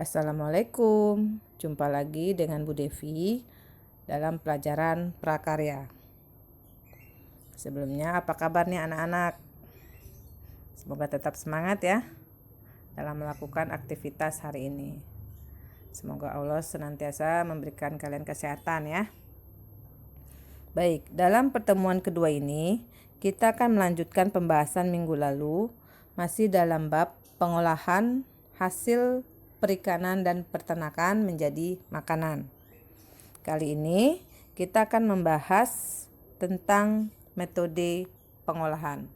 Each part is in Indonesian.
Assalamualaikum, jumpa lagi dengan Bu Devi dalam pelajaran prakarya. Sebelumnya, apa kabarnya anak-anak? Semoga tetap semangat ya dalam melakukan aktivitas hari ini. Semoga Allah senantiasa memberikan kalian kesehatan ya. Baik, dalam pertemuan kedua ini kita akan melanjutkan pembahasan minggu lalu masih dalam bab pengolahan hasil perikanan dan peternakan menjadi makanan. Kali ini kita akan membahas tentang metode pengolahan.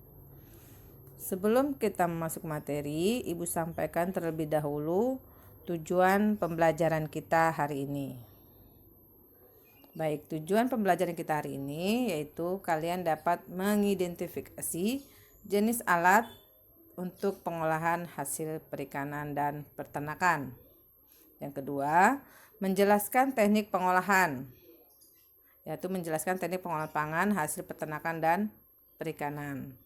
Sebelum kita masuk materi, Ibu sampaikan terlebih dahulu tujuan pembelajaran kita hari ini. Baik, tujuan pembelajaran kita hari ini yaitu kalian dapat mengidentifikasi jenis alat untuk pengolahan hasil perikanan dan peternakan. Yang kedua, menjelaskan teknik pengolahan, yaitu menjelaskan teknik pengolahan pangan hasil peternakan dan perikanan.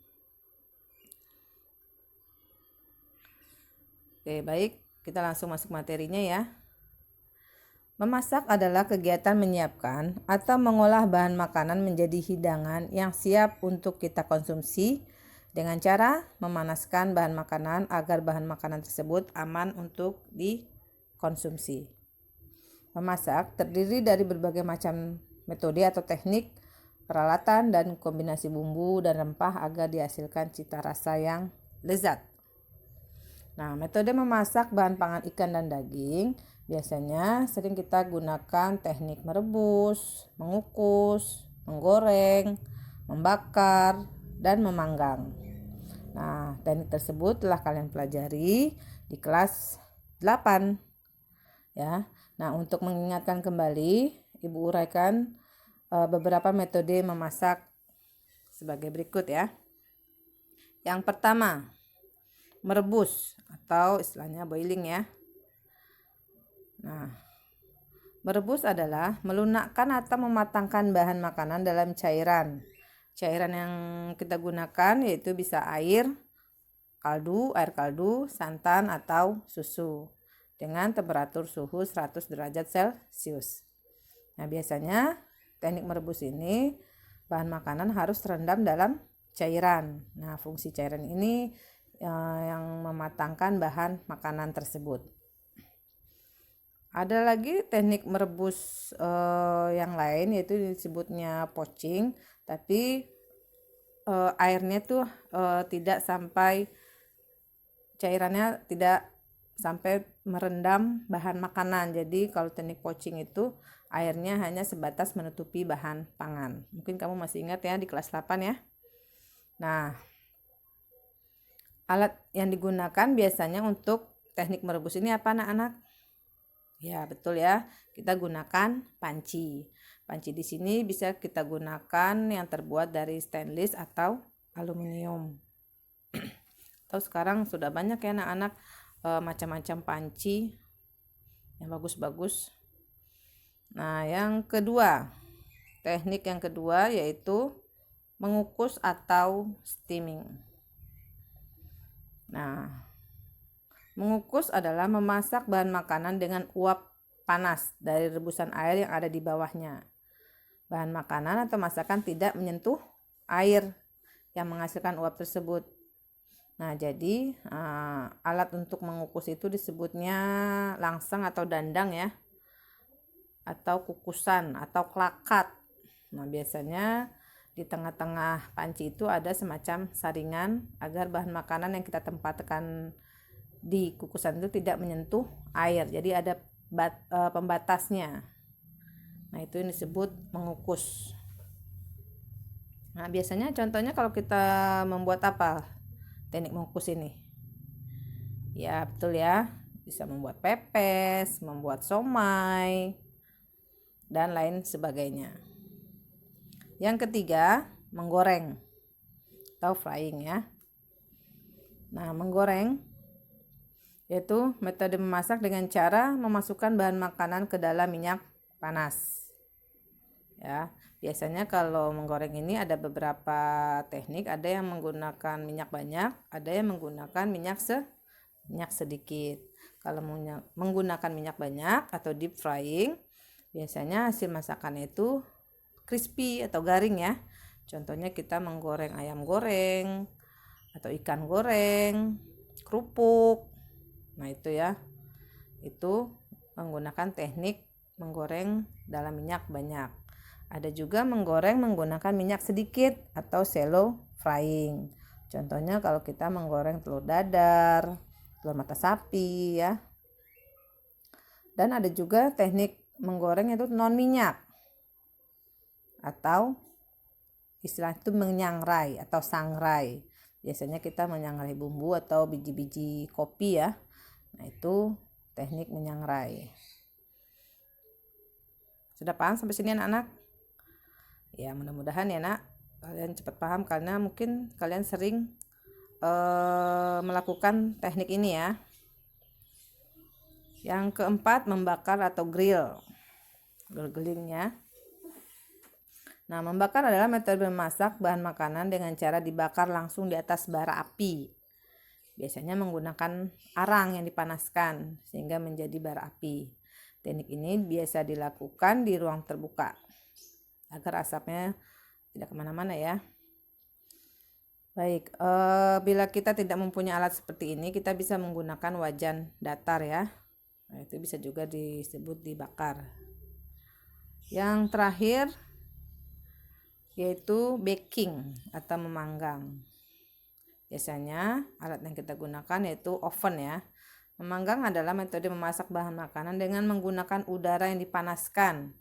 Oke, baik, kita langsung masuk materinya ya. Memasak adalah kegiatan menyiapkan atau mengolah bahan makanan menjadi hidangan yang siap untuk kita konsumsi dengan cara memanaskan bahan makanan agar bahan makanan tersebut aman untuk dikonsumsi. Memasak terdiri dari berbagai macam metode atau teknik, peralatan, dan kombinasi bumbu dan rempah agar dihasilkan cita rasa yang lezat. Nah, metode memasak bahan pangan ikan dan daging biasanya sering kita gunakan teknik merebus, mengukus, menggoreng, membakar, dan memanggang. Nah, teknik tersebut telah kalian pelajari di kelas 8 ya. Nah, untuk mengingatkan kembali, Ibu uraikan beberapa metode memasak sebagai berikut ya. Yang pertama, merebus atau istilahnya boiling ya. Nah, merebus adalah melunakkan atau mematangkan bahan makanan dalam cairan. Cairan yang kita gunakan yaitu bisa air kaldu, santan, atau susu dengan temperatur suhu 100 derajat Celcius. Nah, biasanya teknik merebus ini bahan makanan harus terendam dalam cairan. Nah, fungsi cairan ini yang mematangkan bahan makanan tersebut. Ada lagi teknik merebus yang lain yaitu disebutnya poaching, tapi airnya tuh tidak sampai, cairannya tidak sampai merendam bahan makanan. Jadi kalau teknik poaching itu airnya hanya sebatas menutupi bahan pangan. Mungkin kamu masih ingat ya di kelas 8 ya. Nah, alat yang digunakan biasanya untuk teknik merebus ini apa anak-anak? Ya, betul ya. Kita gunakan panci. Panci di sini bisa kita gunakan yang terbuat dari stainless atau aluminium. Atau sekarang sudah banyak ya anak-anak macam-macam panci yang bagus-bagus. Nah, yang kedua, teknik yang kedua yaitu mengukus atau steaming. Nah, mengukus adalah memasak bahan makanan dengan uap panas dari rebusan air yang ada di bawahnya. Bahan makanan atau masakan tidak menyentuh air yang menghasilkan uap tersebut. Nah, jadi alat untuk mengukus itu disebutnya langseng atau dandang ya, atau kukusan atau klakat. Nah, biasanya di tengah-tengah panci itu ada semacam saringan agar bahan makanan yang kita tempatkan di kukusan itu tidak menyentuh air. Jadi ada pembatasnya. Nah, itu yang disebut mengukus. Nah, biasanya contohnya kalau kita membuat apa teknik mengukus ini? Ya, betul ya. Bisa membuat pepes, membuat somai, dan lain sebagainya. Yang ketiga, menggoreng atau frying ya. Nah, menggoreng yaitu metode memasak dengan cara memasukkan bahan makanan ke dalam minyak panas. Ya, biasanya kalau menggoreng ini ada beberapa teknik, ada yang menggunakan minyak banyak, ada yang menggunakan minyak minyak sedikit. Kalau menggunakan minyak banyak atau deep frying, biasanya hasil masakannya itu crispy atau garing ya. Contohnya kita menggoreng ayam goreng atau ikan goreng, kerupuk. Nah itu ya, itu menggunakan teknik menggoreng dalam minyak banyak. Ada juga menggoreng menggunakan minyak sedikit atau shallow frying. Contohnya kalau kita menggoreng telur dadar, telur mata sapi ya. Dan ada juga teknik menggoreng itu non minyak atau istilah itu menyangrai atau sangrai. Biasanya kita menyangrai bumbu atau biji-biji kopi ya. Nah itu teknik menyangrai. Sudah paham sampai sini anak-anak? Ya mudah-mudahan ya nak kalian cepat paham karena mungkin kalian sering melakukan teknik ini ya. Yang keempat, membakar atau grill. Grillingnya. Nah, membakar adalah metode memasak bahan makanan dengan cara dibakar langsung di atas bara api. Biasanya menggunakan arang yang dipanaskan sehingga menjadi bara api. Teknik ini biasa dilakukan di ruang terbuka agar asapnya tidak kemana-mana ya. Baik, bila kita tidak mempunyai alat seperti ini, kita bisa menggunakan wajan datar ya. Nah, itu bisa juga disebut dibakar. Yang terakhir yaitu baking atau memanggang. Biasanya alat yang kita gunakan yaitu oven ya. Memanggang adalah metode memasak bahan makanan dengan menggunakan udara yang dipanaskan,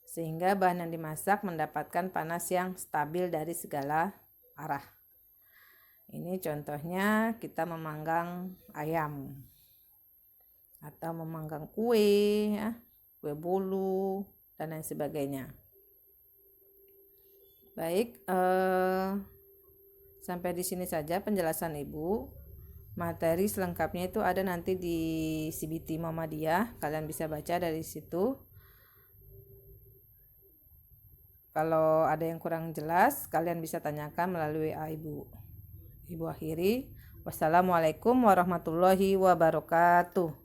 sehingga bahan yang dimasak mendapatkan panas yang stabil dari segala arah. Ini contohnya kita memanggang ayam atau memanggang kue ya, kue bolu dan lain sebagainya. Baik, sampai di sini saja penjelasan Ibu. Materi selengkapnya itu ada nanti di CBT Muhammadiyah. Kalian bisa baca dari situ. Kalau ada yang kurang jelas, kalian bisa tanyakan melalui Ibu. Ibu akhiri. Wassalamualaikum warahmatullahi wabarakatuh.